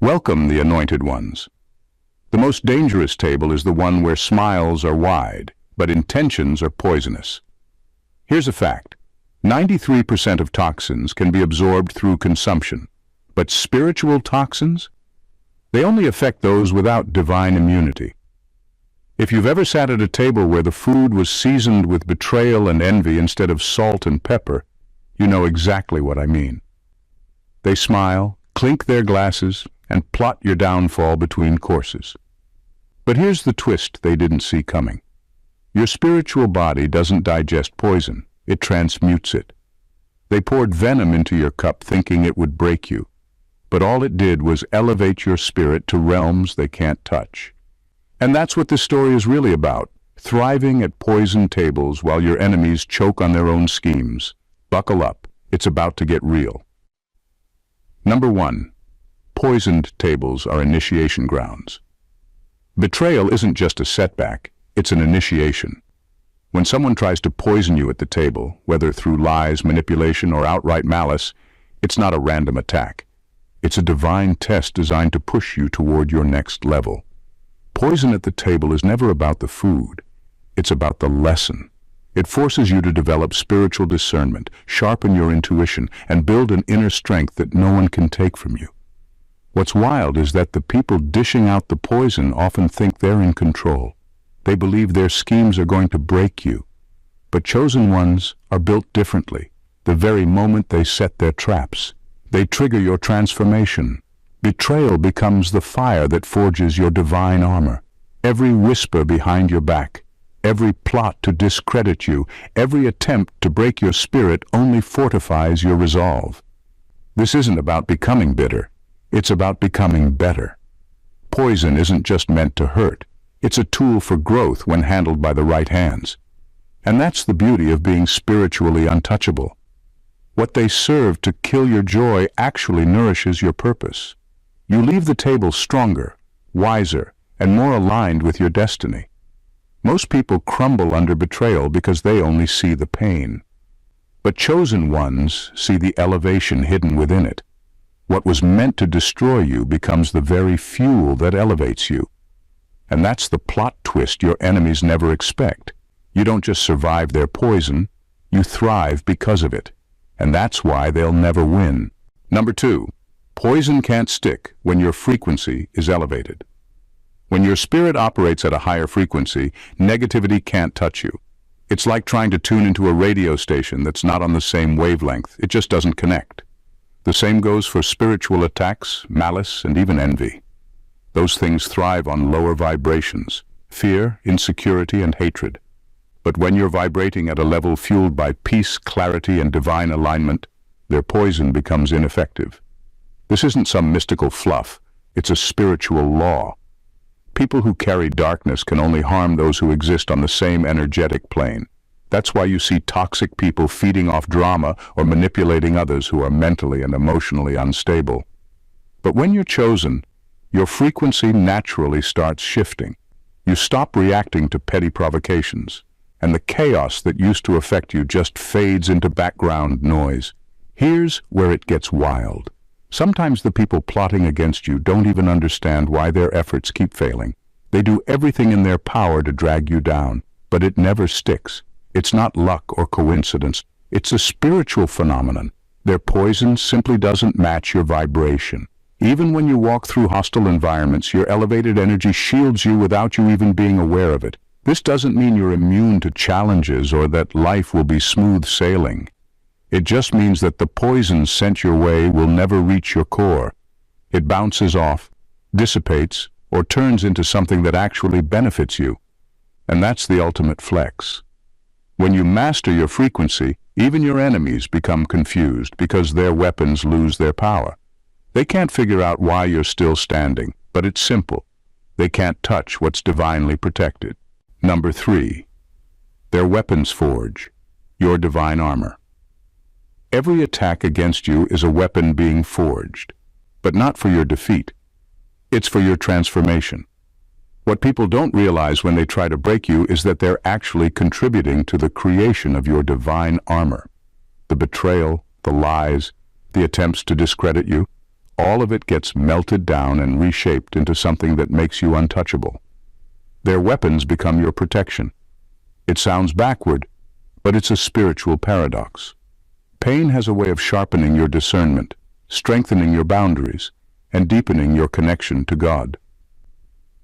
Welcome, the anointed ones. The most dangerous table is the one where smiles are wide, but intentions are poisonous. Here's a fact. 93% of toxins can be absorbed through consumption, but spiritual toxins? They only affect those without divine immunity. If you've ever sat at a table where the food was seasoned with betrayal and envy instead of salt and pepper, you know exactly what I mean. They smile, clink their glasses, and plot your downfall between courses. But here's the twist they didn't see coming. Your spiritual body doesn't digest poison, it transmutes it. They poured venom into your cup thinking it would break you, but all it did was elevate your spirit to realms they can't touch. And that's what this story is really about, thriving at poison tables while your enemies choke on their own schemes. Buckle up, it's about to get real. Number 1. Poisoned tables are initiation grounds. Betrayal isn't just a setback, it's an initiation. When someone tries to poison you at the table, whether through lies, manipulation, or outright malice, it's not a random attack. It's a divine test designed to push you toward your next level. Poison at the table is never about the food, it's about the lesson. It forces you to develop spiritual discernment, sharpen your intuition, and build an inner strength that no one can take from you. What's wild is that the people dishing out the poison often think they're in control. They believe their schemes are going to break you. But chosen ones are built differently. The very moment they set their traps, they trigger your transformation. Betrayal becomes the fire that forges your divine armor. Every whisper behind your back, every plot to discredit you, every attempt to break your spirit only fortifies your resolve. This isn't about becoming bitter. It's about becoming better. Poison isn't just meant to hurt. It's a tool for growth when handled by the right hands. And that's the beauty of being spiritually untouchable. What they serve to kill your joy actually nourishes your purpose. You leave the table stronger, wiser, and more aligned with your destiny. Most people crumble under betrayal because they only see the pain. But chosen ones see the elevation hidden within it. What was meant to destroy you becomes the very fuel that elevates you. And that's the plot twist your enemies never expect. You don't just survive their poison, you thrive because of it. And that's why they'll never win. Number 2, poison can't stick when your frequency is elevated. When your spirit operates at a higher frequency, negativity can't touch you. It's like trying to tune into a radio station that's not on the same wavelength. It just doesn't connect. The same goes for spiritual attacks, malice, and even envy. Those things thrive on lower vibrations, fear, insecurity, and hatred. But when you're vibrating at a level fueled by peace, clarity, and divine alignment, their poison becomes ineffective. This isn't some mystical fluff, it's a spiritual law. People who carry darkness can only harm those who exist on the same energetic plane. That's why you see toxic people feeding off drama or manipulating others who are mentally and emotionally unstable. But when you're chosen, your frequency naturally starts shifting. You stop reacting to petty provocations, and the chaos that used to affect you just fades into background noise. Here's where it gets wild. Sometimes the people plotting against you don't even understand why their efforts keep failing. They do everything in their power to drag you down, but it never sticks. It's not luck or coincidence. It's a spiritual phenomenon. Their poison simply doesn't match your vibration. Even when you walk through hostile environments, your elevated energy shields you without you even being aware of it. This doesn't mean you're immune to challenges or that life will be smooth sailing. It just means that the poison sent your way will never reach your core. It bounces off, dissipates, or turns into something that actually benefits you. And that's the ultimate flex. When you master your frequency, even your enemies become confused because their weapons lose their power. They can't figure out why you're still standing, but it's simple. They can't touch what's divinely protected. Number 3, their weapons forge your divine armor. Every attack against you is a weapon being forged, but not for your defeat. It's for your transformation. What people don't realize when they try to break you is that they're actually contributing to the creation of your divine armor. The betrayal, the lies, the attempts to discredit you, all of it gets melted down and reshaped into something that makes you untouchable. Their weapons become your protection. It sounds backward, but it's a spiritual paradox. Pain has a way of sharpening your discernment, strengthening your boundaries, and deepening your connection to God.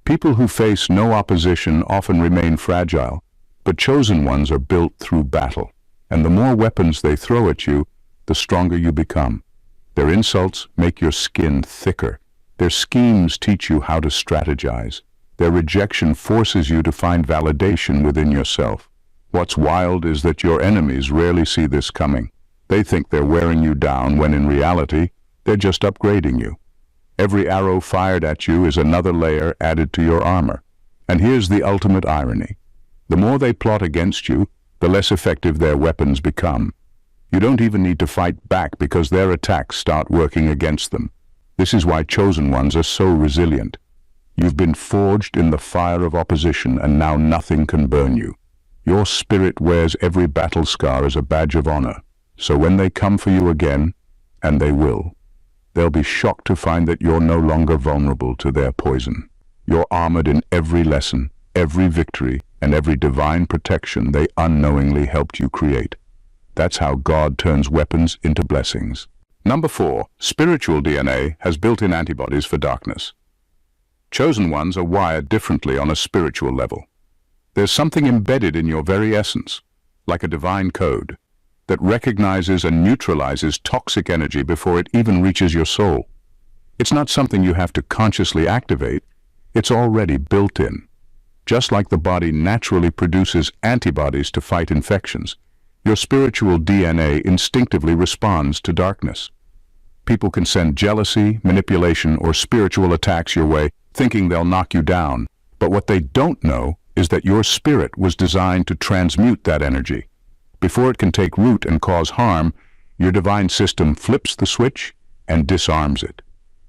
People who face no opposition often remain fragile, but chosen ones are built through battle, and the more weapons they throw at you, the stronger you become. Their insults make your skin thicker. Their schemes teach you how to strategize. Their rejection forces you to find validation within yourself. What's wild is that your enemies rarely see this coming. They think they're wearing you down when in reality, they're just upgrading you. Every arrow fired at you is another layer added to your armor. And here's the ultimate irony. The more they plot against you, the less effective their weapons become. You don't even need to fight back because their attacks start working against them. This is why chosen ones are so resilient. You've been forged in the fire of opposition, and now nothing can burn you. Your spirit wears every battle scar as a badge of honor. So when they come for you again, and they will, they'll be shocked to find that you're no longer vulnerable to their poison. You're armored in every lesson, every victory, and every divine protection they unknowingly helped you create. That's how God turns weapons into blessings. Number 4, spiritual DNA has built-in antibodies for darkness. Chosen ones are wired differently on a spiritual level. There's something embedded in your very essence, like a divine code, that recognizes and neutralizes toxic energy before it even reaches your soul. It's not something you have to consciously activate, it's already built in. Just like the body naturally produces antibodies to fight infections, your spiritual DNA instinctively responds to darkness. People can send jealousy, manipulation, or spiritual attacks your way, thinking they'll knock you down. But what they don't know is that your spirit was designed to transmute that energy. Before it can take root and cause harm, your divine system flips the switch and disarms it.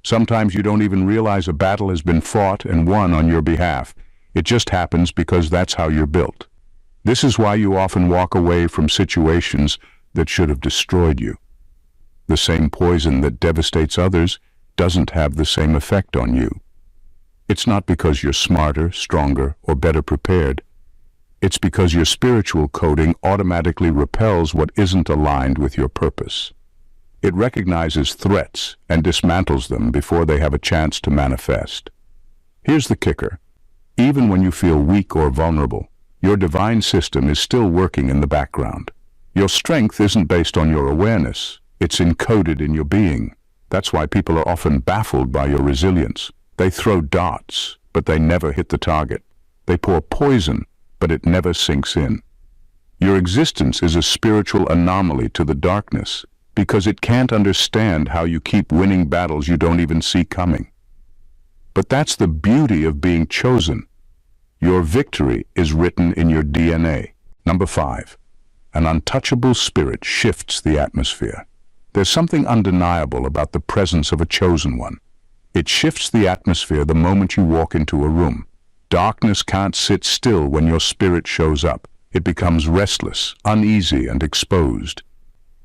Sometimes you don't even realize a battle has been fought and won on your behalf. It just happens because that's how you're built. This is why you often walk away from situations that should have destroyed you. The same poison that devastates others doesn't have the same effect on you. It's not because you're smarter, stronger, or better prepared. It's because your spiritual coding automatically repels what isn't aligned with your purpose. It recognizes threats and dismantles them before they have a chance to manifest. Here's the kicker. Even when you feel weak or vulnerable, your divine system is still working in the background. Your strength isn't based on your awareness. It's encoded in your being. That's why people are often baffled by your resilience. They throw darts, but they never hit the target. They pour poison, but it never sinks in. Your existence is a spiritual anomaly to the darkness because it can't understand how you keep winning battles you don't even see coming. But that's the beauty of being chosen. Your victory is written in your DNA. Number 5, an untouchable spirit shifts the atmosphere. There's something undeniable about the presence of a chosen one. It shifts the atmosphere the moment you walk into a room. Darkness can't sit still when your spirit shows up. It becomes restless, uneasy, and exposed.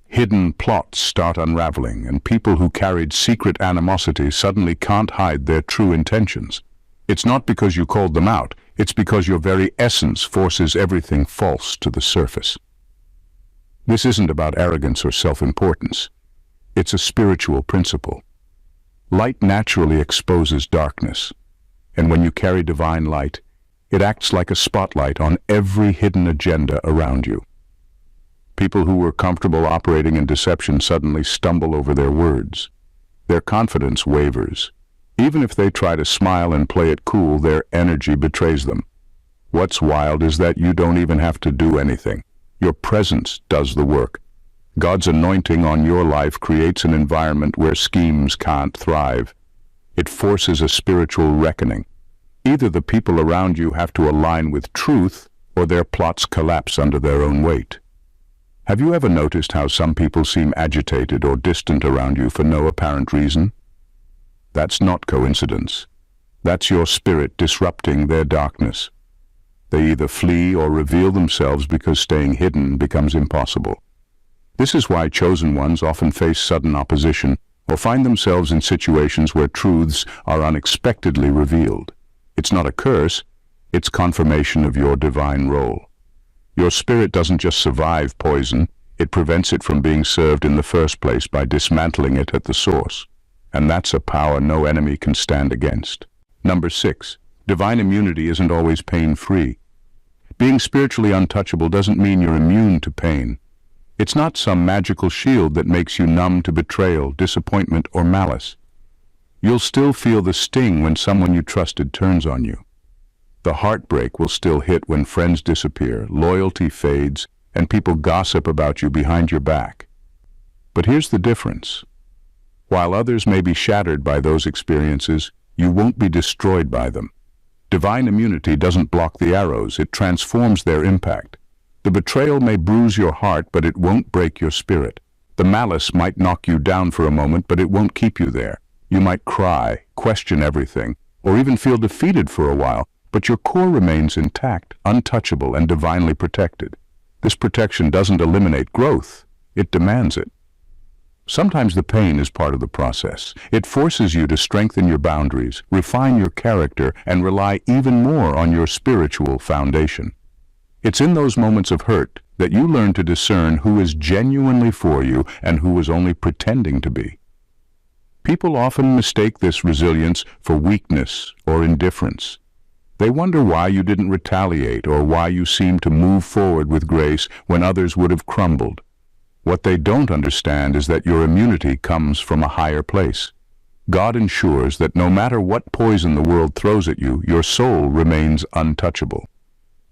Hidden plots start unraveling, and people who carried secret animosity suddenly can't hide their true intentions. It's not because you called them out, it's because your very essence forces everything false to the surface. This isn't about arrogance or self-importance. It's a spiritual principle. Light naturally exposes darkness, and when you carry divine light, it acts like a spotlight on every hidden agenda around you. People who were comfortable operating in deception suddenly stumble over their words. Their confidence wavers. Even if they try to smile and play it cool, their energy betrays them. What's wild is that you don't even have to do anything. Your presence does the work. God's anointing on your life creates an environment where schemes can't thrive. It forces a spiritual reckoning. Either the people around you have to align with truth, or their plots collapse under their own weight. Have you ever noticed how some people seem agitated or distant around you for no apparent reason? That's not coincidence. That's your spirit disrupting their darkness. They either flee or reveal themselves because staying hidden becomes impossible. This is why chosen ones often face sudden opposition or find themselves in situations where truths are unexpectedly revealed. It's not a curse, it's confirmation of your divine role. Your spirit doesn't just survive poison, it prevents it from being served in the first place by dismantling it at the source. And that's a power no enemy can stand against. Number 6. Divine immunity isn't always pain-free. Being spiritually untouchable doesn't mean you're immune to pain. It's not some magical shield that makes you numb to betrayal, disappointment, or malice. You'll still feel the sting when someone you trusted turns on you. The heartbreak will still hit when friends disappear, loyalty fades, and people gossip about you behind your back. But here's the difference. While others may be shattered by those experiences, you won't be destroyed by them. Divine immunity doesn't block the arrows, it transforms their impact. The betrayal may bruise your heart, but it won't break your spirit. The malice might knock you down for a moment, but it won't keep you there. You might cry, question everything, or even feel defeated for a while, but your core remains intact, untouchable, and divinely protected. This protection doesn't eliminate growth, it demands it. Sometimes the pain is part of the process. It forces you to strengthen your boundaries, refine your character, and rely even more on your spiritual foundation. It's in those moments of hurt that you learn to discern who is genuinely for you and who is only pretending to be. People often mistake this resilience for weakness or indifference. They wonder why you didn't retaliate or why you seemed to move forward with grace when others would have crumbled. What they don't understand is that your immunity comes from a higher place. God ensures that no matter what poison the world throws at you, your soul remains untouchable.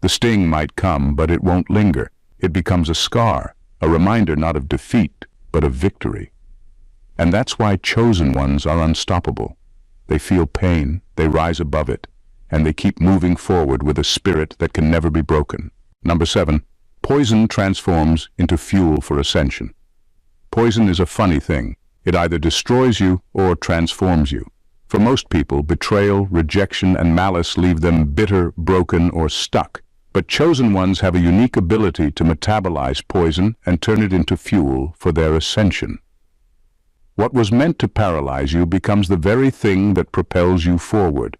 The sting might come, but it won't linger. It becomes a scar, a reminder not of defeat, but of victory. And that's why chosen ones are unstoppable. They feel pain, they rise above it, and they keep moving forward with a spirit that can never be broken. Number 7. Poison transforms into fuel for ascension. Poison is a funny thing. It either destroys you or transforms you. For most people, betrayal, rejection, and malice leave them bitter, broken, or stuck. But chosen ones have a unique ability to metabolize poison and turn it into fuel for their ascension. What was meant to paralyze you becomes the very thing that propels you forward.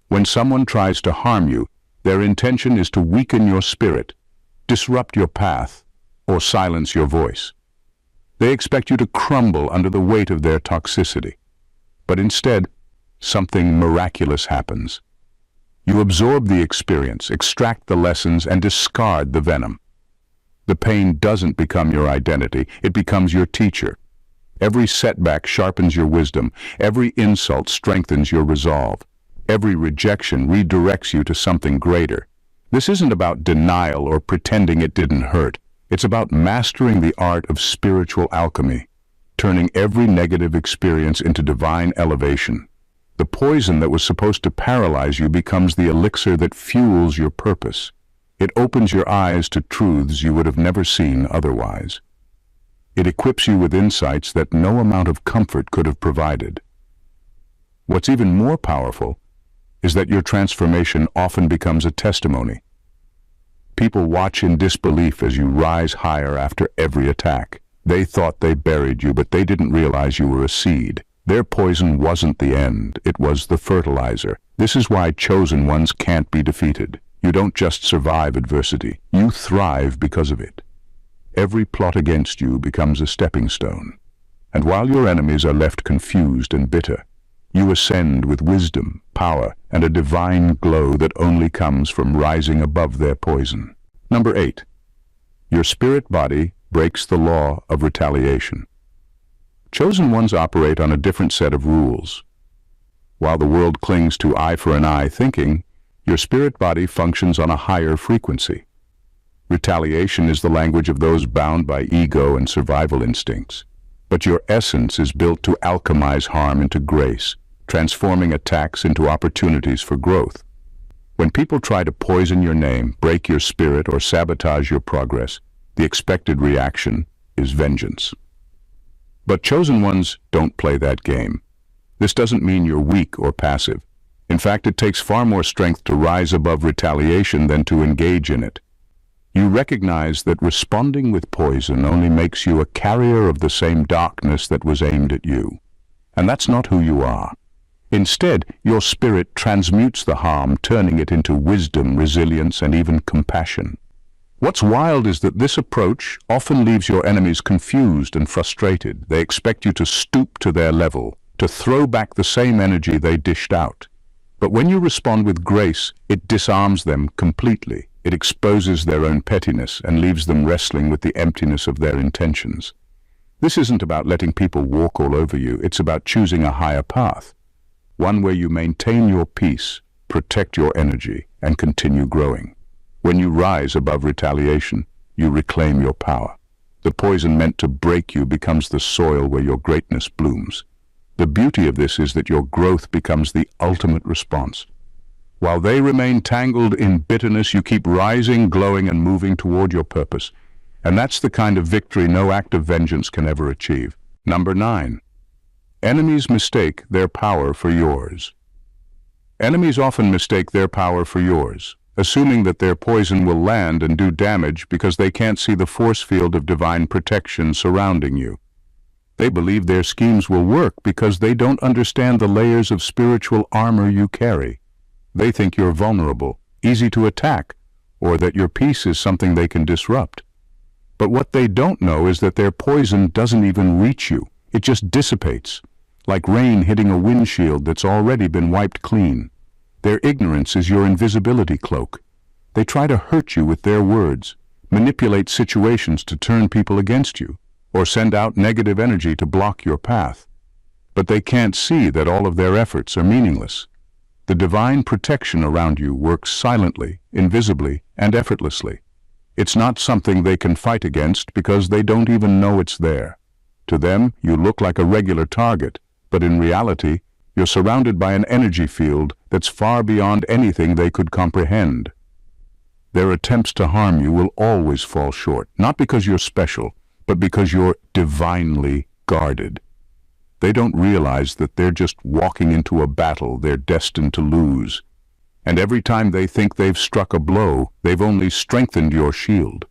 When someone tries to harm you, their intention is to weaken your spirit, disrupt your path, or silence your voice. They expect you to crumble under the weight of their toxicity. But instead, something miraculous happens. You absorb the experience, extract the lessons, and discard the venom. The pain doesn't become your identity, it becomes your teacher. Every setback sharpens your wisdom, every insult strengthens your resolve. Every rejection redirects you to something greater. This isn't about denial or pretending it didn't hurt. It's about mastering the art of spiritual alchemy, turning every negative experience into divine elevation. The poison that was supposed to paralyze you becomes the elixir that fuels your purpose. It opens your eyes to truths you would have never seen otherwise. It equips you with insights that no amount of comfort could have provided. What's even more powerful is that your transformation often becomes a testimony. People watch in disbelief as you rise higher after every attack. They thought they buried you, but they didn't realize you were a seed. Their poison wasn't the end, it was the fertilizer. This is why chosen ones can't be defeated. You don't just survive adversity, you thrive because of it. Every plot against you becomes a stepping stone. And while your enemies are left confused and bitter, you ascend with wisdom, power, and a divine glow that only comes from rising above their poison. Number 8. Your spirit body breaks the law of retaliation. Chosen ones operate on a different set of rules. While the world clings to eye for an eye thinking, your spirit body functions on a higher frequency. Retaliation is the language of those bound by ego and survival instincts. But your essence is built to alchemize harm into grace, transforming attacks into opportunities for growth. When people try to poison your name, break your spirit, or sabotage your progress, the expected reaction is vengeance. But chosen ones don't play that game. This doesn't mean you're weak or passive. In fact, it takes far more strength to rise above retaliation than to engage in it. You recognize that responding with poison only makes you a carrier of the same darkness that was aimed at you. And that's not who you are. Instead, your spirit transmutes the harm, turning it into wisdom, resilience, and even compassion. What's wild is that this approach often leaves your enemies confused and frustrated. They expect you to stoop to their level, to throw back the same energy they dished out. But when you respond with grace, it disarms them completely. It exposes their own pettiness and leaves them wrestling with the emptiness of their intentions. This isn't about letting people walk all over you. It's about choosing a higher path, one where you maintain your peace, protect your energy, and continue growing. When you rise above retaliation, you reclaim your power. The poison meant to break you becomes the soil where your greatness blooms. The beauty of this is that your growth becomes the ultimate response. While they remain tangled in bitterness, you keep rising, glowing, and moving toward your purpose. And that's the kind of victory no act of vengeance can ever achieve. Number 9. Enemies mistake their power for yours. Enemies often mistake their power for yours, assuming that their poison will land and do damage because they can't see the force field of divine protection surrounding you. They believe their schemes will work because they don't understand the layers of spiritual armor you carry. They think you're vulnerable, easy to attack, or that your peace is something they can disrupt. But what they don't know is that their poison doesn't even reach you. It just dissipates, like rain hitting a windshield that's already been wiped clean. Their ignorance is your invisibility cloak. They try to hurt you with their words, manipulate situations to turn people against you, or send out negative energy to block your path. But they can't see that all of their efforts are meaningless. The divine protection around you works silently, invisibly, and effortlessly. It's not something they can fight against because they don't even know it's there. To them, you look like a regular target, but in reality, you're surrounded by an energy field that's far beyond anything they could comprehend. Their attempts to harm you will always fall short, not because you're special, but because you're divinely guarded. They don't realize that they're just walking into a battle they're destined to lose. And every time they think they've struck a blow, they've only strengthened your shield.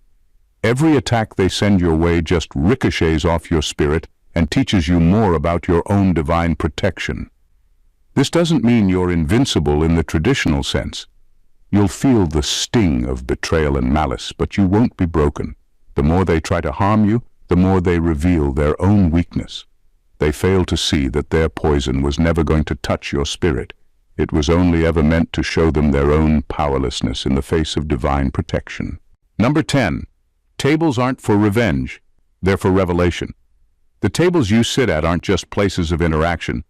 Every attack they send your way just ricochets off your spirit and teaches you more about your own divine protection. This doesn't mean you're invincible in the traditional sense. You'll feel the sting of betrayal and malice, but you won't be broken. The more they try to harm you, the more they reveal their own weakness. They fail to see that their poison was never going to touch your spirit. It was only ever meant to show them their own powerlessness in the face of divine protection. Number 10. Tables aren't for revenge, they're for revelation. The tables you sit at aren't just places of interaction,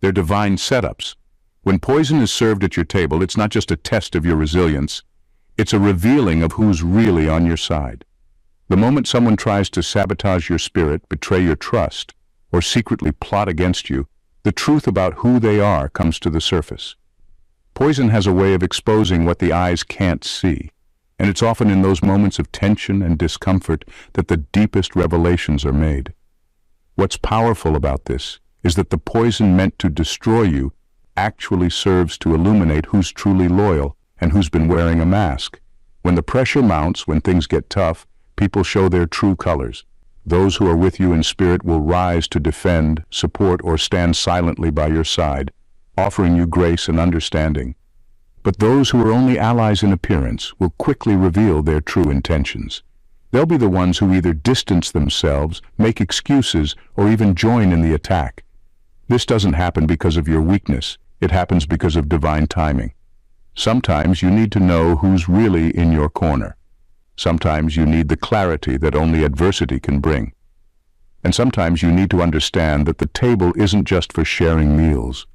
they're divine setups. When poison is served at your table, it's not just a test of your resilience, it's a revealing of who's really on your side. The moment someone tries to sabotage your spirit, betray your trust, or secretly plot against you, the truth about who they are comes to the surface. Poison has a way of exposing what the eyes can't see, and it's often in those moments of tension and discomfort that the deepest revelations are made. What's powerful about this is that the poison meant to destroy you actually serves to illuminate who's truly loyal and who's been wearing a mask. When the pressure mounts, when things get tough, people show their true colors. Those who are with you in spirit will rise to defend, support, or stand silently by your side, offering you grace and understanding. But those who are only allies in appearance will quickly reveal their true intentions. They'll be the ones who either distance themselves, make excuses, or even join in the attack. This doesn't happen because of your weakness. It happens because of divine timing. Sometimes you need to know who's really in your corner. Sometimes you need the clarity that only adversity can bring. And sometimes you need to understand that the table isn't just for sharing meals.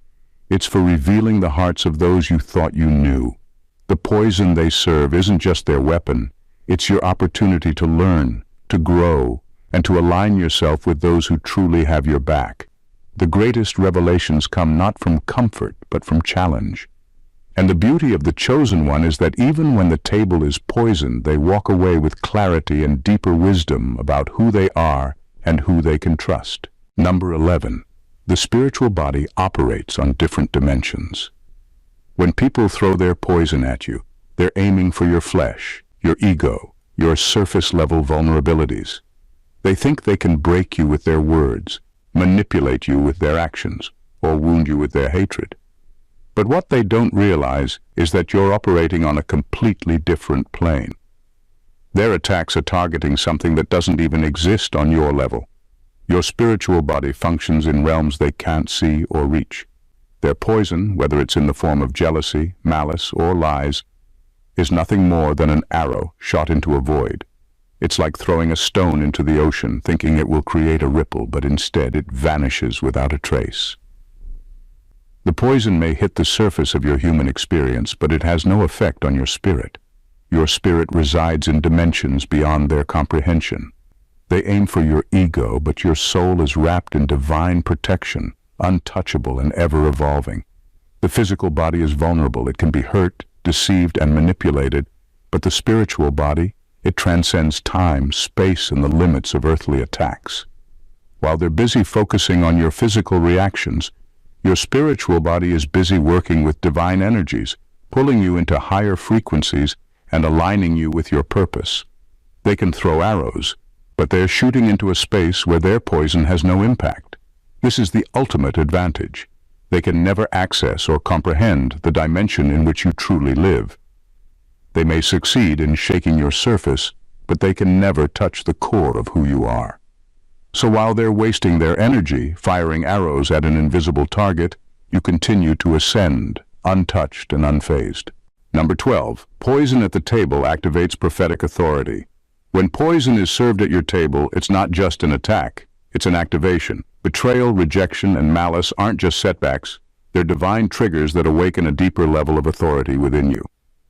It's for revealing the hearts of those you thought you knew. The poison they serve isn't just their weapon. It's your opportunity to learn, to grow, and to align yourself with those who truly have your back. The greatest revelations come not from comfort, but from challenge. And the beauty of the chosen one is that even when the table is poisoned, they walk away with clarity and deeper wisdom about who they are and who they can trust. Number 11. The spiritual body operates on different dimensions. When people throw their poison at you, they're aiming for your flesh, your ego, your surface-level vulnerabilities. They think they can break you with their words, manipulate you with their actions, or wound you with their hatred. But what they don't realize is that you're operating on a completely different plane. Their attacks are targeting something that doesn't even exist on your level. Your spiritual body functions in realms they can't see or reach. Their poison, whether it's in the form of jealousy, malice, or lies, is nothing more than an arrow shot into a void. It's like throwing a stone into the ocean, thinking it will create a ripple, but instead it vanishes without a trace. The poison may hit the surface of your human experience, but it has no effect on your spirit. Your spirit resides in dimensions beyond their comprehension. They aim for your ego, but your soul is wrapped in divine protection, untouchable and ever-evolving. The physical body is vulnerable. It can be hurt, deceived, and manipulated, but the spiritual body, it transcends time, space, and the limits of earthly attacks. While they're busy focusing on your physical reactions, your spiritual body is busy working with divine energies, pulling you into higher frequencies and aligning you with your purpose. They can throw arrows, but they're shooting into a space where their poison has no impact. This is the ultimate advantage. They can never access or comprehend the dimension in which you truly live. They may succeed in shaking your surface, but they can never touch the core of who you are. So while they're wasting their energy firing arrows at an invisible target, you continue to ascend, untouched and unfazed. Number 12. Poison at the table activates prophetic authority. When poison is served at your table, it's not just an attack, it's an activation. Betrayal, rejection, and malice aren't just setbacks, they're divine triggers that awaken a deeper level of authority within you.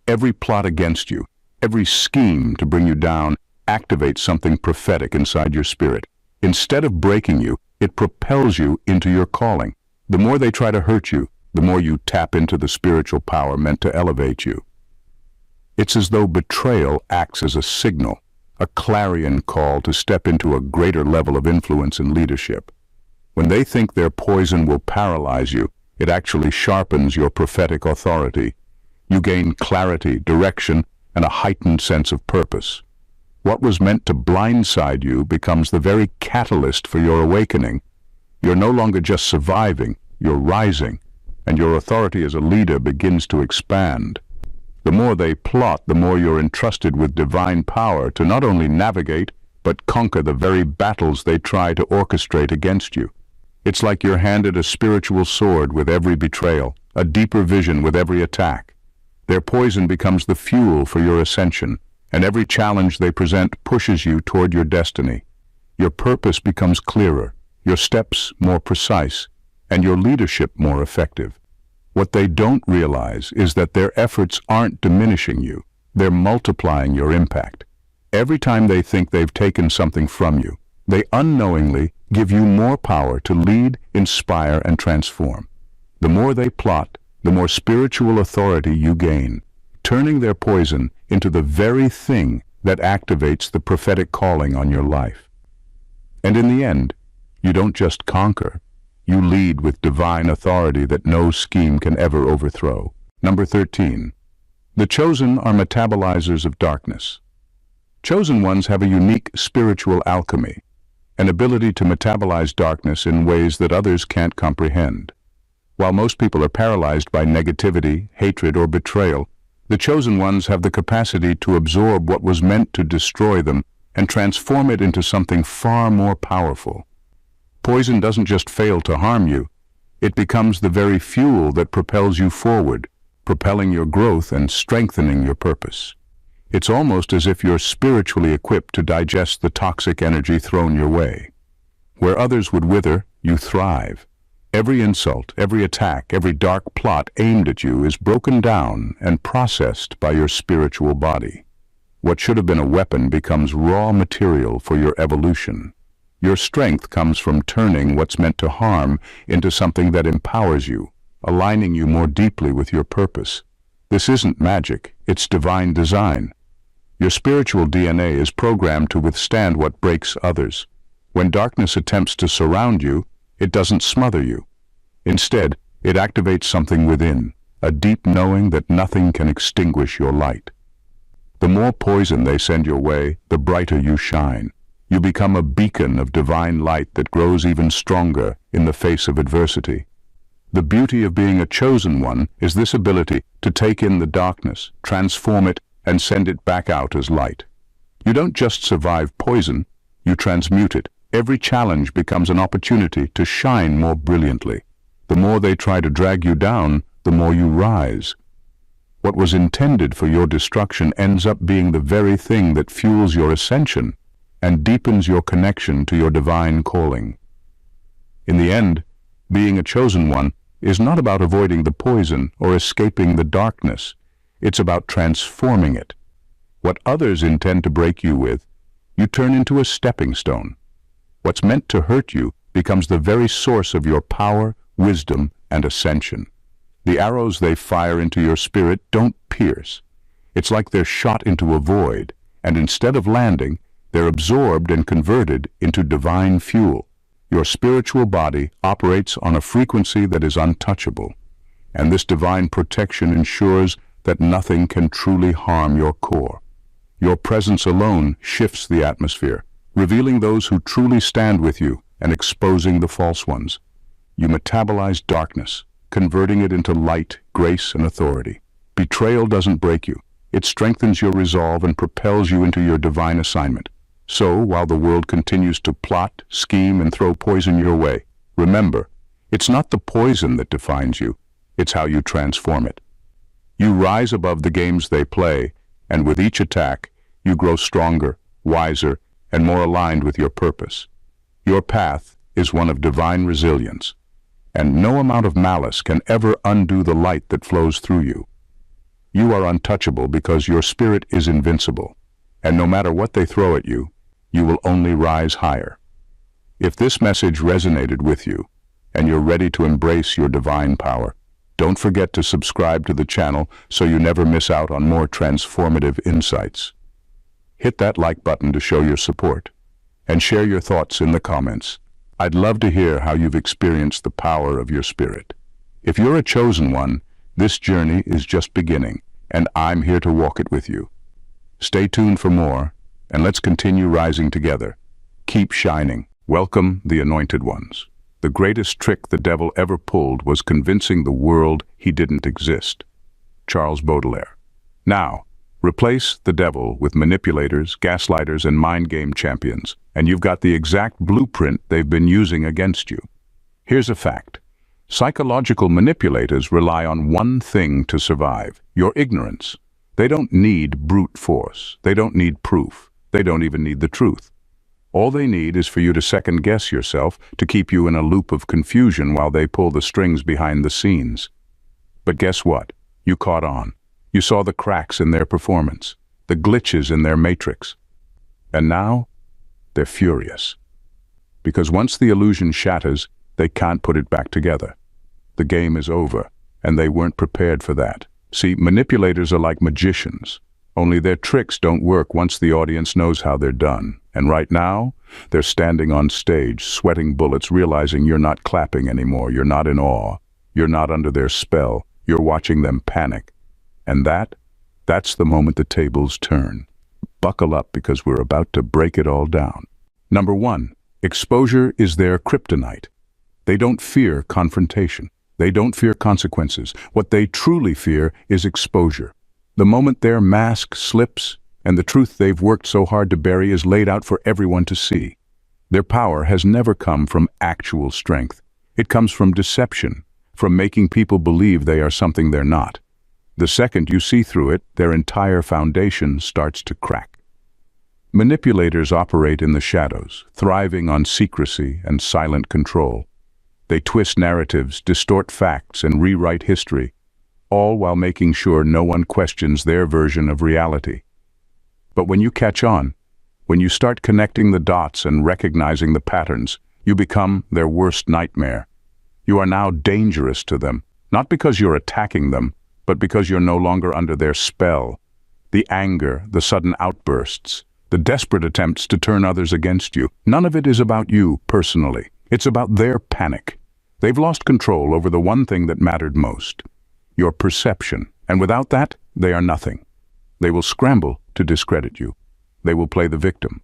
Every plot against you, every scheme to bring you down, activates something prophetic inside your spirit. Instead of breaking you, it propels you into your calling. The more they try to hurt you, the more you tap into the spiritual power meant to elevate you. It's as though betrayal acts as a signal, a clarion call to step into a greater level of influence and leadership. When they think their poison will paralyze you, it actually sharpens your prophetic authority. You gain clarity, direction, and a heightened sense of purpose. What was meant to blindside you becomes the very catalyst for your awakening. You're no longer just surviving, you're rising, and your authority as a leader begins to expand. The more they plot, the more you're entrusted with divine power to not only navigate, but conquer the very battles they try to orchestrate against you. It's like you're handed a spiritual sword with every betrayal, a deeper vision with every attack. Their poison becomes the fuel for your ascension, and every challenge they present pushes you toward your destiny. Your purpose becomes clearer, your steps more precise, and your leadership more effective. What they don't realize is that their efforts aren't diminishing you, they're multiplying your impact. Every time they think they've taken something from you, they unknowingly give you more power to lead, inspire, and transform. The more they plot, the more spiritual authority you gain, turning their poison into the very thing that activates the prophetic calling on your life. And in the end, you don't just conquer, you lead with divine authority that no scheme can ever overthrow. Number 13. The chosen are metabolizers of darkness. Chosen ones have a unique spiritual alchemy, an ability to metabolize darkness in ways that others can't comprehend. While most people are paralyzed by negativity, hatred, or betrayal, the chosen ones have the capacity to absorb what was meant to destroy them and transform it into something far more powerful. Poison doesn't just fail to harm you, it becomes the very fuel that propels you forward, propelling your growth and strengthening your purpose. It's almost as if you're spiritually equipped to digest the toxic energy thrown your way. Where others would wither, you thrive. Every insult, every attack, every dark plot aimed at you is broken down and processed by your spiritual body. What should have been a weapon becomes raw material for your evolution. Your strength comes from turning what's meant to harm into something that empowers you, aligning you more deeply with your purpose. This isn't magic, it's divine design. Your spiritual DNA is programmed to withstand what breaks others. When darkness attempts to surround you, it doesn't smother you. Instead, it activates something within, a deep knowing that nothing can extinguish your light. The more poison they send your way, the brighter you shine. You become a beacon of divine light that grows even stronger in the face of adversity. The beauty of being a chosen one is this ability to take in the darkness, transform it, and send it back out as light. You don't just survive poison, you transmute it. Every challenge becomes an opportunity to shine more brilliantly. The more they try to drag you down, the more you rise. What was intended for your destruction ends up being the very thing that fuels your ascension and deepens your connection to your divine calling. In the end, being a chosen one is not about avoiding the poison or escaping the darkness. It's about transforming it. What others intend to break you with, you turn into a stepping stone. What's meant to hurt you becomes the very source of your power, wisdom, and ascension. The arrows they fire into your spirit don't pierce. It's like they're shot into a void, and instead of landing, they're absorbed and converted into divine fuel. Your spiritual body operates on a frequency that is untouchable, and this divine protection ensures that nothing can truly harm your core. Your presence alone shifts the atmosphere, revealing those who truly stand with you and exposing the false ones. You metabolize darkness, converting it into light, grace, and authority. Betrayal doesn't break you. It strengthens your resolve and propels you into your divine assignment. So, while the world continues to plot, scheme, and throw poison your way, remember, it's not the poison that defines you, it's how you transform it. You rise above the games they play, and with each attack, you grow stronger, wiser, and more aligned with your purpose. Your path is one of divine resilience, and no amount of malice can ever undo the light that flows through you. You are untouchable because your spirit is invincible, and no matter what they throw at you, you will only rise higher. If this message resonated with you, and you're ready to embrace your divine power, don't forget to subscribe to the channel so you never miss out on more transformative insights. Hit that like button to show your support, and share your thoughts in the comments. I'd love to hear how you've experienced the power of your spirit. If you're a chosen one, this journey is just beginning, and I'm here to walk it with you. Stay tuned for more, and let's continue rising together. Keep shining. Welcome, the anointed ones. The greatest trick the devil ever pulled was convincing the world he didn't exist. Charles Baudelaire. Now, replace the devil with manipulators, gaslighters, and mind game champions, and you've got the exact blueprint they've been using against you. Here's a fact. Psychological manipulators rely on one thing to survive: your ignorance. They don't need brute force. They don't need proof. They don't even need the truth. All they need is for you to second-guess yourself, to keep you in a loop of confusion while they pull the strings behind the scenes. But guess what? You caught on. You saw the cracks in their performance, the glitches in their matrix. And now, they're furious. Because once the illusion shatters, they can't put it back together. The game is over, and they weren't prepared for that. See, manipulators are like magicians. Only their tricks don't work once the audience knows how they're done. And right now, they're standing on stage, sweating bullets, realizing you're not clapping anymore, you're not in awe, you're not under their spell, you're watching them panic. And that's the moment the tables turn. Buckle up, because we're about to break it all down. Number 1, exposure is their kryptonite. They don't fear confrontation. They don't fear consequences. What they truly fear is exposure. The moment their mask slips and the truth they've worked so hard to bury is laid out for everyone to see. Their power has never come from actual strength. It comes from deception, from making people believe they are something they're not. The second you see through it, their entire foundation starts to crack. Manipulators operate in the shadows, thriving on secrecy and silent control. They twist narratives, distort facts, and rewrite history, all while making sure no one questions their version of reality. But when you catch on, when you start connecting the dots and recognizing the patterns, you become their worst nightmare. You are now dangerous to them, not because you're attacking them, but because you're no longer under their spell. The anger, the sudden outbursts, the desperate attempts to turn others against you, none of it is about you personally. It's about their panic. They've lost control over the one thing that mattered most: your perception, and without that, they are nothing. They will scramble to discredit you. They will play the victim.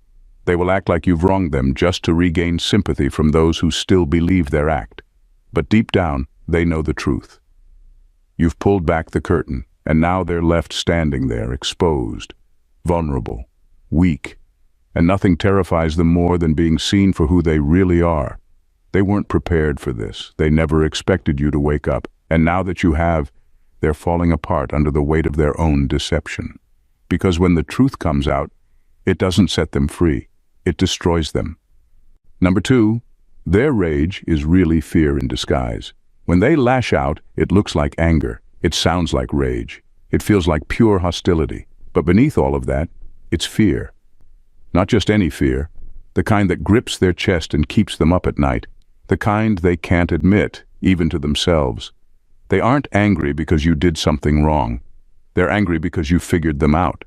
They will act like you've wronged them just to regain sympathy from those who still believe their act. But deep down, they know the truth. You've pulled back the curtain, and now they're left standing there, exposed, vulnerable, weak, and nothing terrifies them more than being seen for who they really are. They weren't prepared for this. They never expected you to wake up, and now that you have, they're falling apart under the weight of their own deception. Because when the truth comes out, it doesn't set them free. It destroys them. Number 2, their rage is really fear in disguise. When they lash out, it looks like anger. It sounds like rage. It feels like pure hostility. But beneath all of that, it's fear. Not just any fear, the kind that grips their chest and keeps them up at night, the kind they can't admit, even to themselves. They aren't angry because you did something wrong. They're angry because you figured them out.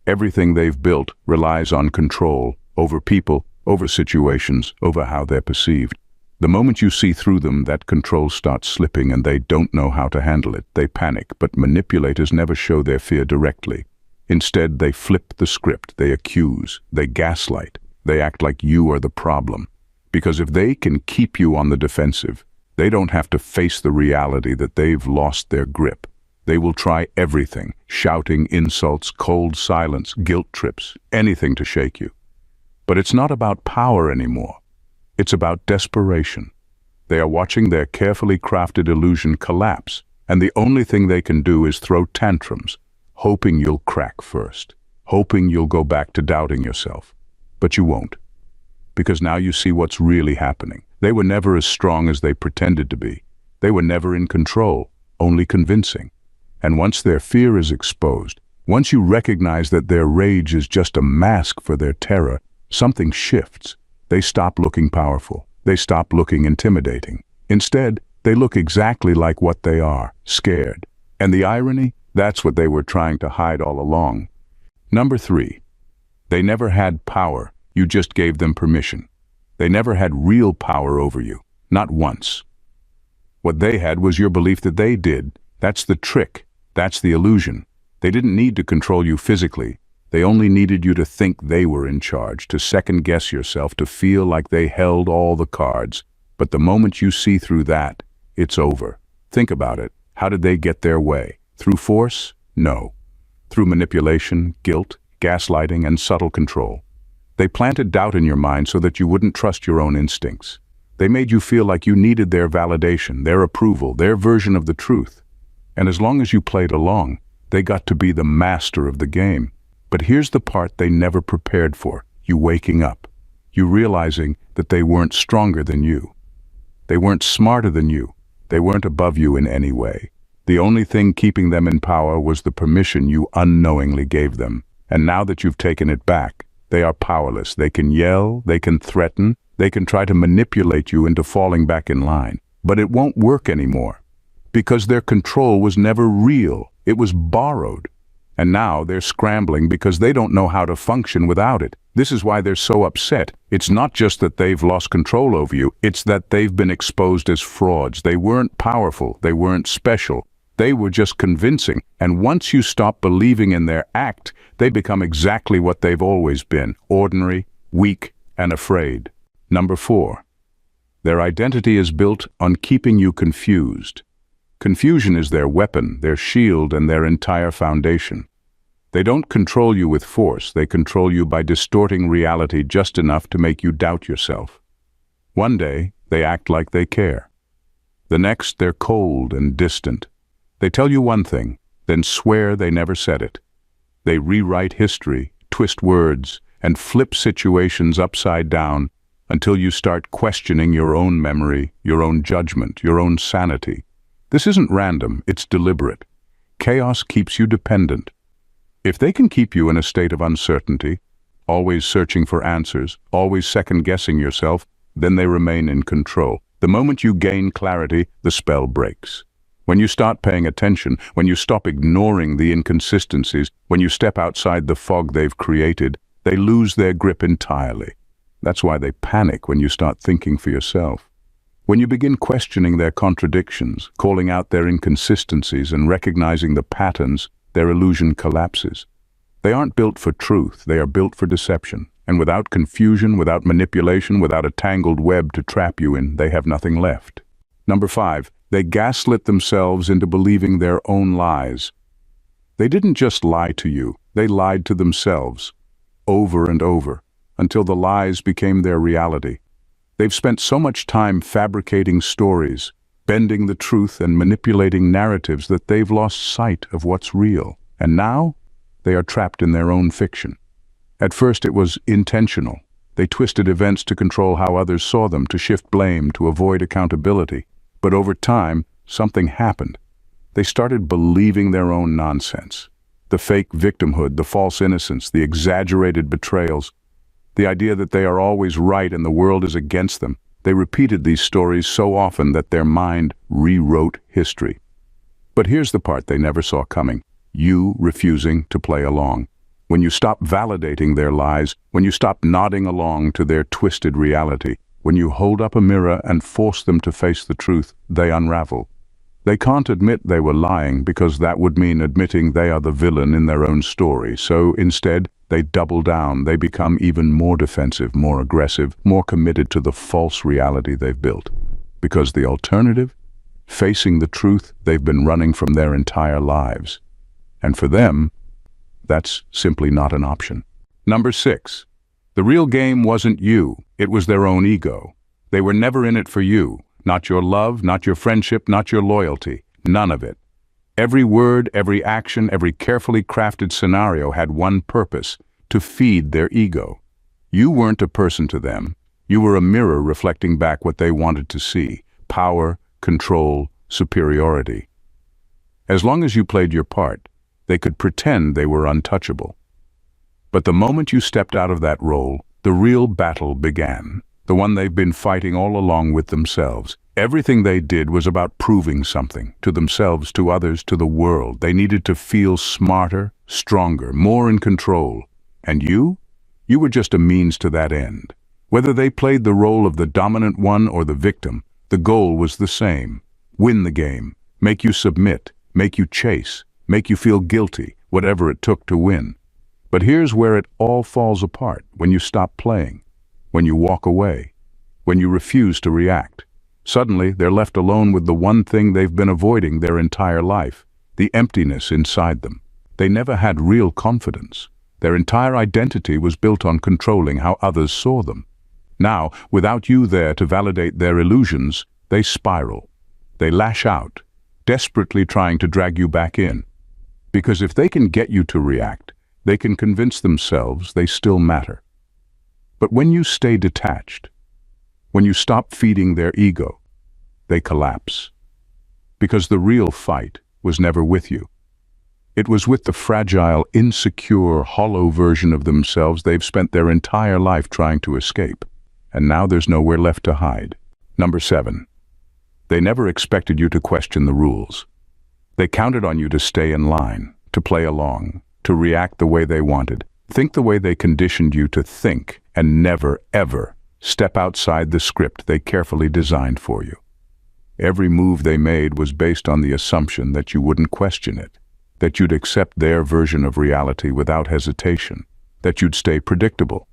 Everything they've built relies on control, over people, over situations, over how they're perceived. The moment you see through them, that control starts slipping and they don't know how to handle it. They panic, but manipulators never show their fear directly. Instead, they flip the script, they accuse, they gaslight, they act like you are the problem. Because if they can keep you on the defensive, they don't have to face the reality that they've lost their grip. They will try everything, shouting, insults, cold silence, guilt trips, anything to shake you. But it's not about power anymore. It's about desperation. They are watching their carefully crafted illusion collapse, and the only thing they can do is throw tantrums, hoping you'll crack first, hoping you'll go back to doubting yourself. But you won't, because now you see what's really happening. They were never as strong as they pretended to be. They were never in control, only convincing. And once their fear is exposed, once you recognize that their rage is just a mask for their terror, something shifts. They stop looking powerful. They stop looking intimidating. Instead, they look exactly like what they are, scared. And the irony? That's what they were trying to hide all along. Number 3, they never had power. You just gave them permission. They never had real power over you, not once. What they had was your belief that they did. That's the trick. That's the illusion. They didn't need to control you physically. They only needed you to think they were in charge, to second-guess yourself, to feel like they held all the cards. But the moment you see through that, it's over. Think about it. How did they get their way? Through force? No. Through manipulation, guilt, gaslighting, and subtle control. They planted doubt in your mind so that you wouldn't trust your own instincts. They made you feel like you needed their validation, their approval, their version of the truth. And as long as you played along, they got to be the master of the game. But here's the part they never prepared for, you waking up. You realizing that they weren't stronger than you. They weren't smarter than you. They weren't above you in any way. The only thing keeping them in power was the permission you unknowingly gave them. And now that you've taken it back, they are powerless. They can yell, they can threaten, they can try to manipulate you into falling back in line. But it won't work anymore. Because their control was never real. It was borrowed. And now they're scrambling because they don't know how to function without it. This is why they're so upset. It's not just that they've lost control over you, it's that they've been exposed as frauds. They weren't powerful, they weren't special. They were just convincing. And once you stop believing in their act, they become exactly what they've always been, ordinary, weak, and afraid. Number 4, their identity is built on keeping you confused. Confusion is their weapon, their shield, and their entire foundation. They don't control you with force, they control you by distorting reality just enough to make you doubt yourself. One day, they act like they care. The next, they're cold and distant. They tell you one thing, then swear they never said it. They rewrite history, twist words, and flip situations upside down until you start questioning your own memory, your own judgment, your own sanity. This isn't random, it's deliberate. Chaos keeps you dependent. If they can keep you in a state of uncertainty, always searching for answers, always second-guessing yourself, then they remain in control. The moment you gain clarity, the spell breaks. When you start paying attention, when you stop ignoring the inconsistencies, when you step outside the fog they've created, they lose their grip entirely. That's why they panic when you start thinking for yourself. When you begin questioning their contradictions, calling out their inconsistencies and recognizing the patterns, their illusion collapses. They aren't built for truth, they are built for deception. And without confusion, without manipulation, without a tangled web to trap you in, they have nothing left. Number 5, they gaslit themselves into believing their own lies. They didn't just lie to you, they lied to themselves, over and over, until the lies became their reality. They've spent so much time fabricating stories, bending the truth and manipulating narratives that they've lost sight of what's real. And now, they are trapped in their own fiction. At first it was intentional. They twisted events to control how others saw them, to shift blame, to avoid accountability. But over time, something happened. They started believing their own nonsense. The fake victimhood, the false innocence, the exaggerated betrayals, the idea that they are always right and the world is against them. They repeated these stories so often that their mind rewrote history. But here's the part they never saw coming: you refusing to play along. When you stop validating their lies, when you stop nodding along to their twisted reality, when you hold up a mirror and force them to face the truth, they unravel. They can't admit they were lying because that would mean admitting they are the villain in their own story. So instead, they double down. They become even more defensive, more aggressive, more committed to the false reality they've built. Because the alternative? Facing the truth they've been running from their entire lives. And for them, that's simply not an option. Number 6. The real game wasn't you. It was their own ego. They were never in it for you. Not your love, not your friendship, not your loyalty. None of it. Every word, every action, every carefully crafted scenario had one purpose: to feed their ego. You weren't a person to them. You were a mirror reflecting back what they wanted to see: power, control, superiority. As long as you played your part, they could pretend they were untouchable. But the moment you stepped out of that role, the real battle began. The one they've been fighting all along with themselves. Everything they did was about proving something, to themselves, to others, to the world. They needed to feel smarter, stronger, more in control. And you? You were just a means to that end. Whether they played the role of the dominant one or the victim, the goal was the same: win the game, make you submit, make you chase, make you feel guilty, whatever it took to win. But here's where it all falls apart: when you stop playing, when you walk away, when you refuse to react. Suddenly, they're left alone with the one thing they've been avoiding their entire life: the emptiness inside them. They never had real confidence. Their entire identity was built on controlling how others saw them. Now, without you there to validate their illusions, they spiral. They lash out, desperately trying to drag you back in. Because if they can get you to react, they can convince themselves they still matter. But when you stay detached, when you stop feeding their ego, they collapse. Because the real fight was never with you. It was with the fragile, insecure, hollow version of themselves they've spent their entire life trying to escape. And now there's nowhere left to hide. Number 7. They never expected you to question the rules. They counted on you to stay in line, to play along, to react the way they wanted, think the way they conditioned you to think, and never, ever step outside the script they carefully designed for you. Every move they made was based on the assumption that you wouldn't question it, that you'd accept their version of reality without hesitation, that you'd stay predictable.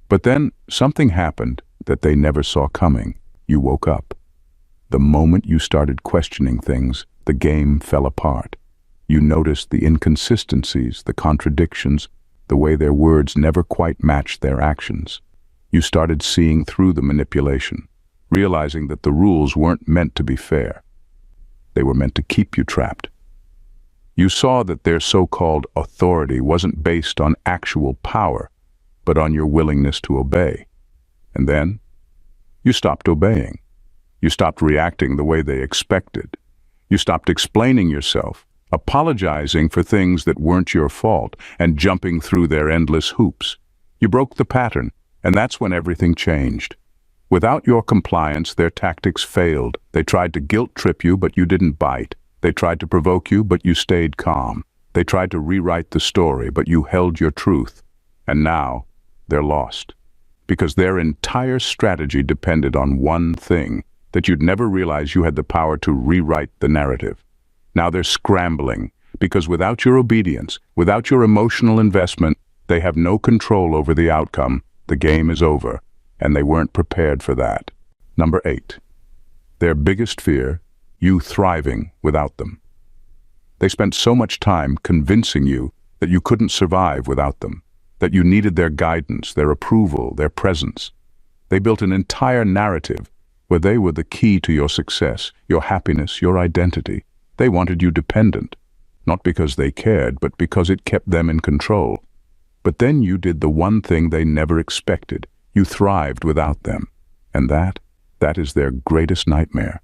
But then something happened that they never saw coming. You woke up. The moment you started questioning things, the game fell apart. You noticed the inconsistencies, the contradictions, the way their words never quite matched their actions. You started seeing through the manipulation, realizing that the rules weren't meant to be fair. They were meant to keep you trapped. You saw that their so-called authority wasn't based on actual power, but on your willingness to obey. And then, you stopped obeying. You stopped reacting the way they expected. You stopped explaining yourself, apologizing for things that weren't your fault, and jumping through their endless hoops. You broke the pattern, and that's when everything changed. Without your compliance, their tactics failed. They tried to guilt-trip you, but you didn't bite. They tried to provoke you, but you stayed calm. They tried to rewrite the story, but you held your truth. And now, they're lost. Because their entire strategy depended on one thing: that you'd never realize you had the power to rewrite the narrative. Now they're scrambling, because without your obedience, without your emotional investment, They have no control over the outcome. The game is over, and they weren't prepared for that. Number 8. Their biggest fear, you thriving without them. They spent so much time convincing you that you couldn't survive without them, that you needed their guidance, their approval, their presence. They built an entire narrative where they were the key to your success, your happiness, your identity. They wanted you dependent, not because they cared, but because it kept them in control. But then you did the one thing they never expected. You thrived without them. And that is their greatest nightmare.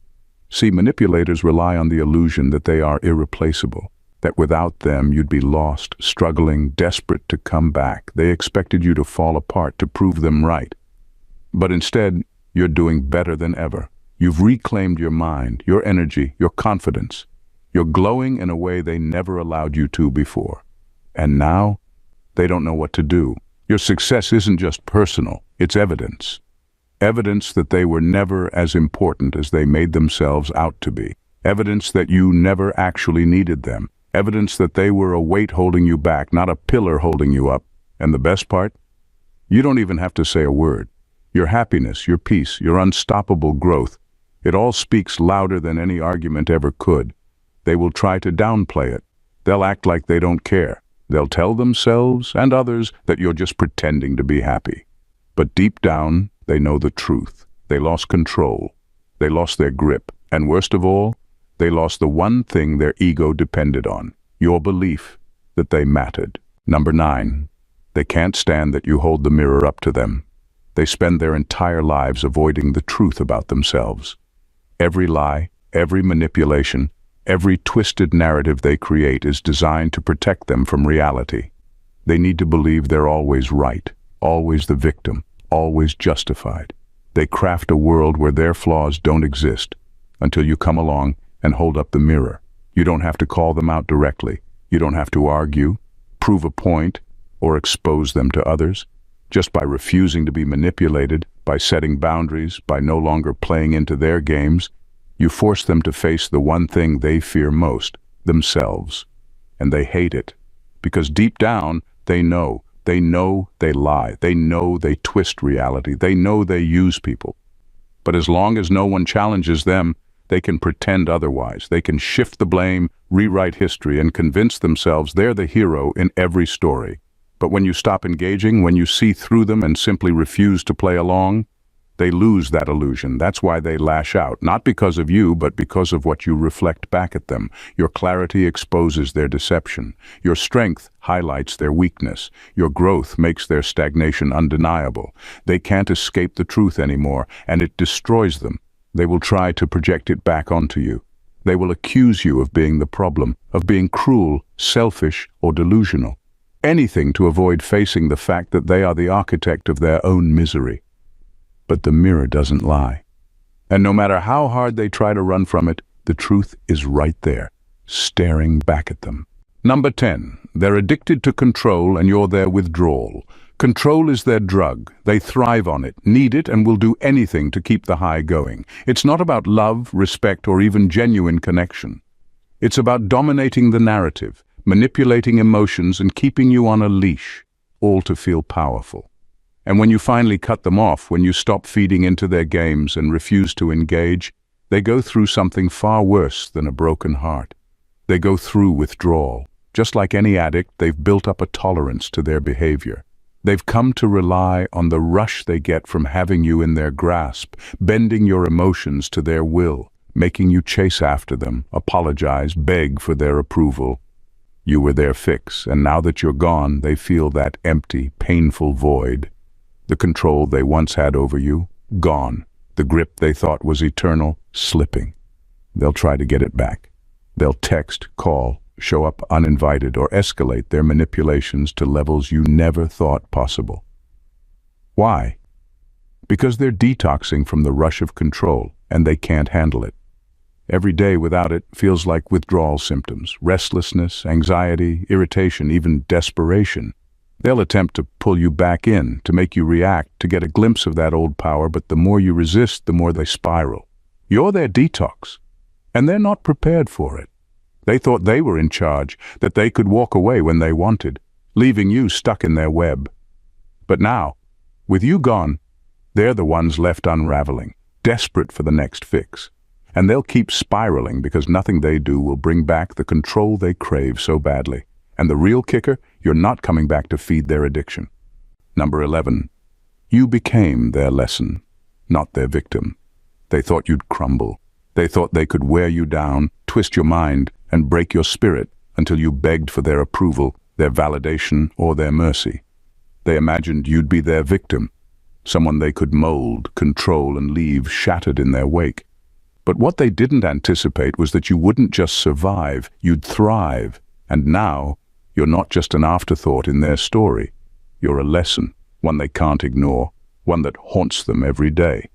See, manipulators rely on the illusion that they are irreplaceable, that without them you'd be lost, struggling, desperate to come back. They expected you to fall apart to prove them right. But instead, you're doing better than ever. You've reclaimed your mind, your energy, your confidence. You're glowing in a way they never allowed you to before. And now, they don't know what to do. Your success isn't just personal, it's evidence. Evidence that they were never as important as they made themselves out to be. Evidence that you never actually needed them. Evidence that they were a weight holding you back, not a pillar holding you up. And the best part? You don't even have to say a word. Your happiness, your peace, your unstoppable growth, it all speaks louder than any argument ever could. They will try to downplay it. They'll act like they don't care. They'll tell themselves and others that you're just pretending to be happy. But deep down, they know the truth. They lost control. They lost their grip. And worst of all, they lost the one thing their ego depended on, your belief that they mattered. Number 9, they can't stand that you hold the mirror up to them. They spend their entire lives avoiding the truth about themselves. Every lie, every manipulation, every twisted narrative they create is designed to protect them from reality. They need to believe they're always right, always the victim, always justified. They craft a world where their flaws don't exist until you come along and hold up the mirror. You don't have to call them out directly. You don't have to argue, prove a point, or expose them to others. Just by refusing to be manipulated, by setting boundaries, by no longer playing into their games, you force them to face the one thing they fear most, themselves. And they hate it, because deep down, they know they lie, they know they twist reality, they know they use people. But as long as no one challenges them, they can pretend otherwise. They can shift the blame, rewrite history, and convince themselves they're the hero in every story. But when you stop engaging, when you see through them and simply refuse to play along, they lose that illusion. That's why they lash out, not because of you, but because of what you reflect back at them. Your clarity exposes their deception. Your strength highlights their weakness. Your growth makes their stagnation undeniable. They can't escape the truth anymore, and it destroys them. They will try to project it back onto you. They will accuse you of being the problem, of being cruel, selfish, or delusional. Anything to avoid facing the fact that they are the architect of their own misery. But the mirror doesn't lie. And no matter how hard they try to run from it, the truth is right there, staring back at them. Number 10, they're addicted to control and you're their withdrawal. Control is their drug. They thrive on it, need it, and will do anything to keep the high going. It's not about love, respect, or even genuine connection. It's about dominating the narrative, manipulating emotions, and keeping you on a leash, all to feel powerful. And when you finally cut them off, when you stop feeding into their games and refuse to engage, they go through something far worse than a broken heart. They go through withdrawal. Just like any addict, they've built up a tolerance to their behavior. They've come to rely on the rush they get from having you in their grasp, bending your emotions to their will, making you chase after them, apologize, beg for their approval. You were their fix, and now that you're gone, they feel that empty, painful void. The control they once had over you, gone. The grip they thought was eternal, slipping. They'll try to get it back. They'll text, call, show up uninvited, or escalate their manipulations to levels you never thought possible. Why? Because they're detoxing from the rush of control, and they can't handle it. Every day without it feels like withdrawal symptoms, restlessness, anxiety, irritation, even desperation. They'll attempt to pull you back in, to make you react, to get a glimpse of that old power, but the more you resist, the more they spiral. You're their detox, and they're not prepared for it. They thought they were in charge, that they could walk away when they wanted. leaving you stuck in their web. But now, with you gone, they're the ones left unraveling, desperate for the next fix. And they'll keep spiraling because nothing they do will bring back the control they crave so badly. And the real kicker, you're not coming back to feed their addiction. Number 11. You became their lesson, not their victim. They thought you'd crumble. They thought they could wear you down, twist your mind, and break your spirit until you begged for their approval, their validation, or their mercy. They imagined you'd be their victim, someone they could mold, control, and leave shattered in their wake. But what they didn't anticipate was that you wouldn't just survive, you'd thrive. And now, you're not just an afterthought in their story. You're a lesson, one they can't ignore, one that haunts them every day.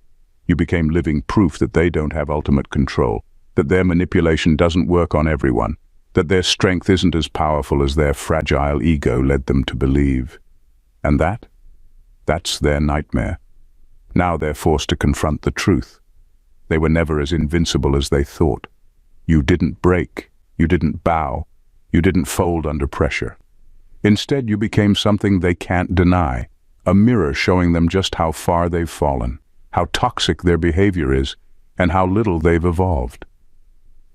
You became living proof that they don't have ultimate control, that their manipulation doesn't work on everyone, that their strength isn't as powerful as their fragile ego led them to believe. And that's their nightmare. Now they're forced to confront the truth. They were never as invincible as they thought. You didn't break, you didn't bow, you didn't fold under pressure. Instead, you became something they can't deny, a mirror showing them just how far they've fallen, how toxic their behavior is, and how little they've evolved.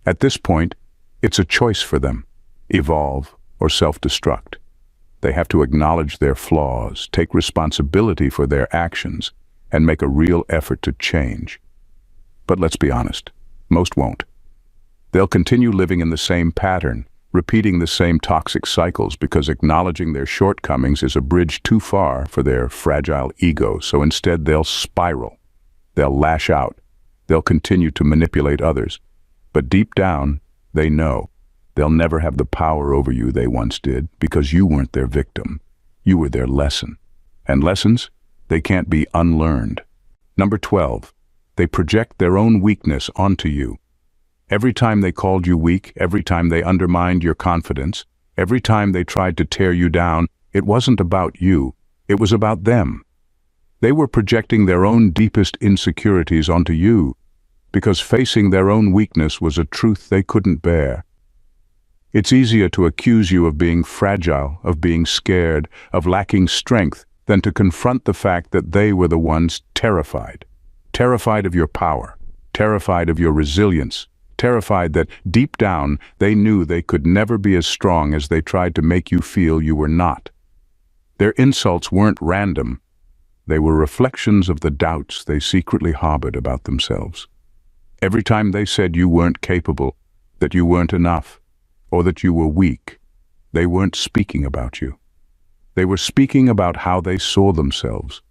At this point, it's a choice for them, evolve or self-destruct. They have to acknowledge their flaws, take responsibility for their actions, and make a real effort to change. But let's be honest, most won't. They'll continue living in the same pattern, repeating the same toxic cycles because acknowledging their shortcomings is a bridge too far for their fragile ego, so instead they'll spiral. They'll lash out. They'll continue to manipulate others. But deep down, they know they'll never have the power over you they once did because you weren't their victim. You were their lesson. And lessons, they can't be unlearned. Number 12. They project their own weakness onto you. Every time they called you weak, every time they undermined your confidence, every time they tried to tear you down, it wasn't about you, it was about them. They were projecting their own deepest insecurities onto you, because facing their own weakness was a truth they couldn't bear. It's easier to accuse you of being fragile, of being scared, of lacking strength, than to confront the fact that they were the ones terrified. Terrified of your power, terrified of your resilience, terrified that deep down they knew they could never be as strong as they tried to make you feel you were not. Their insults weren't random. They were reflections of the doubts they secretly harbored about themselves. Every time they said you weren't capable, that you weren't enough, or that you were weak, they weren't speaking about you. They were speaking about how they saw themselves.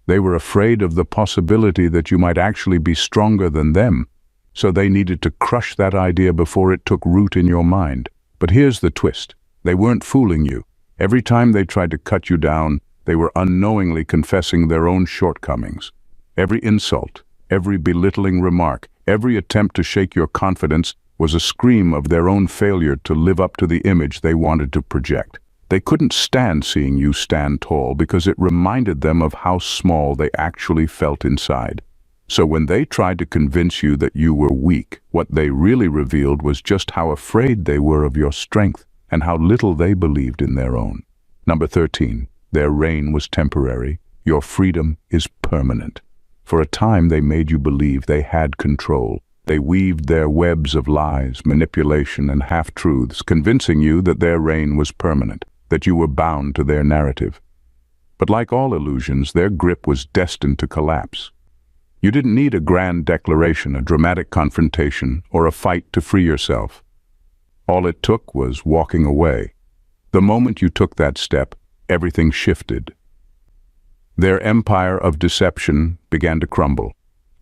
They were afraid of the possibility that you might actually be stronger than them, so they needed to crush that idea before it took root in your mind. But here's the twist. They weren't fooling you. Every time they tried to cut you down, they were unknowingly confessing their own shortcomings. Every insult, every belittling remark, every attempt to shake your confidence was a scream of their own failure to live up to the image they wanted to project. They couldn't stand seeing you stand tall because it reminded them of how small they actually felt inside. So when they tried to convince you that you were weak, what they really revealed was just how afraid they were of your strength and how little they believed in their own. Number 13. Their reign was temporary. Your freedom is permanent. For a time they made you believe they had control. They weaved their webs of lies, manipulation, and half-truths, convincing you that their reign was permanent, that you were bound to their narrative. But like all illusions, their grip was destined to collapse. You didn't need a grand declaration, a dramatic confrontation, or a fight to free yourself. All it took was walking away. The moment you took that step, everything shifted. Their empire of deception began to crumble.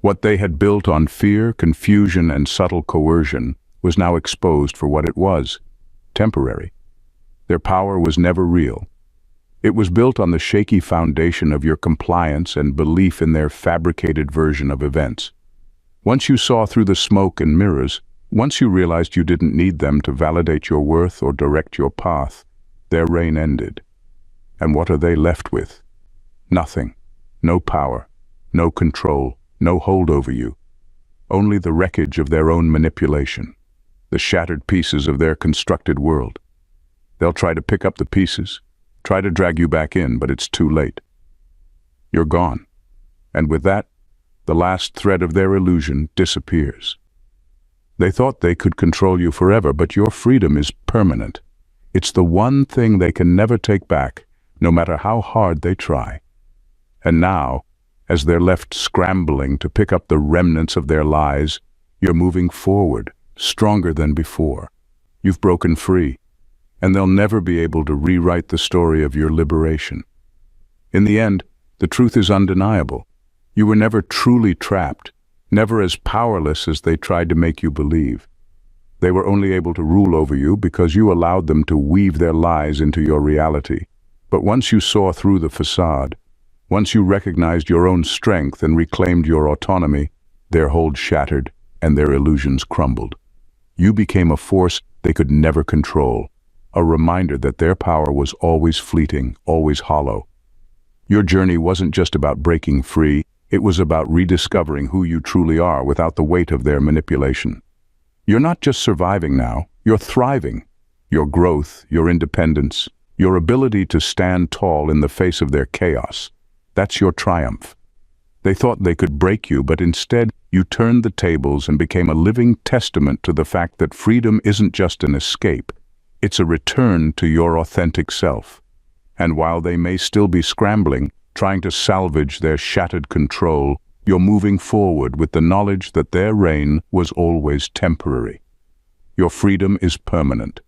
What they had built on fear, confusion, and subtle coercion was now exposed for what it was, temporary. Their power was never real. It was built on the shaky foundation of your compliance and belief in their fabricated version of events. Once you saw through the smoke and mirrors, once you realized you didn't need them to validate your worth or direct your path, their reign ended. And what are they left with? Nothing. No power, no control, no hold over you. Only the wreckage of their own manipulation, the shattered pieces of their constructed world. They'll try to pick up the pieces, try to drag you back in, but it's too late. You're gone. And with that, the last thread of their illusion disappears. They thought they could control you forever, but your freedom is permanent. It's the one thing they can never take back, no matter how hard they try. And now, as they're left scrambling to pick up the remnants of their lies, you're moving forward, stronger than before. You've broken free, and they'll never be able to rewrite the story of your liberation. In the end, the truth is undeniable. You were never truly trapped, never as powerless as they tried to make you believe. They were only able to rule over you because you allowed them to weave their lies into your reality. But once you saw through the facade, once you recognized your own strength and reclaimed your autonomy, their hold shattered and their illusions crumbled. You became a force they could never control, a reminder that their power was always fleeting, always hollow. Your journey wasn't just about breaking free, it was about rediscovering who you truly are without the weight of their manipulation. You're not just surviving now, you're thriving. Your growth, your independence, your ability to stand tall in the face of their chaos, that's your triumph. They thought they could break you, but instead you turned the tables and became a living testament to the fact that freedom isn't just an escape, it's a return to your authentic self. And while they may still be scrambling, trying to salvage their shattered control, you're moving forward with the knowledge that their reign was always temporary. Your freedom is permanent,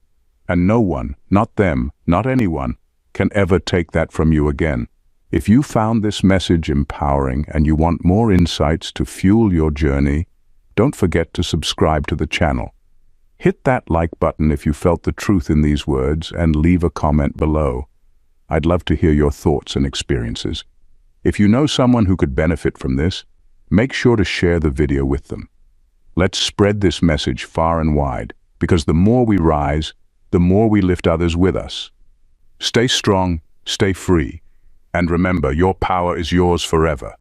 and no one, not them, not anyone, can ever take that from you again. If you found this message empowering and you want more insights to fuel your journey, don't forget to subscribe to the channel. Hit that like button if you felt the truth in these words and leave a comment below. I'd love to hear your thoughts and experiences. If you know someone who could benefit from this, make sure to share the video with them. Let's spread this message far and wide, because the more we rise, the more we lift others with us. Stay strong, stay free, and remember, your power is yours forever.